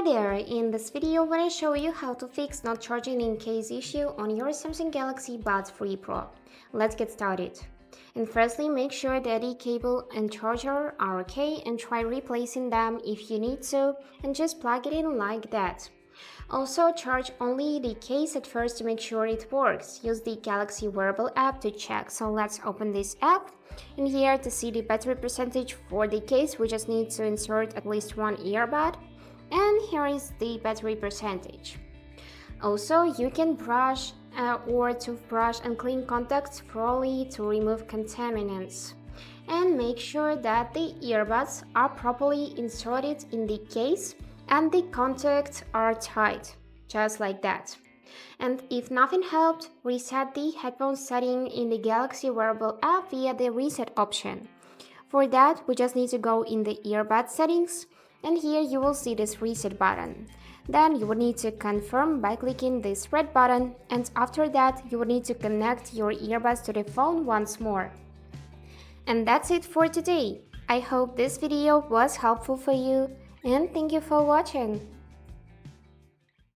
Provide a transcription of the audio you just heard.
there, in this video I want to show you how to fix not charging in case issue on your Samsung Galaxy Buds 3 Pro. Let's get started. And firstly, make sure that the cable and charger are okay and try replacing them if you need to, and just plug it in like that. Also, charge only the case at first to make sure it works. Use the Galaxy wearable app to check. So let's open this app. And here to see the battery percentage for the case, we just need to insert at least one earbud. And here is the battery percentage. Also, you can brush or toothbrush and clean contacts thoroughly to remove contaminants. And make sure that the earbuds are properly inserted in the case and the contacts are tight, just like that. And if nothing helped, reset the headphone setting in the Galaxy wearable app via the reset option. For that, we just need to go in the earbud settings, and here you will see this reset button. Then you will need to confirm by clicking this red button, and after that you will need to connect your earbuds to the phone once more. And that's it for today. I hope this video was helpful for you, and thank you for watching.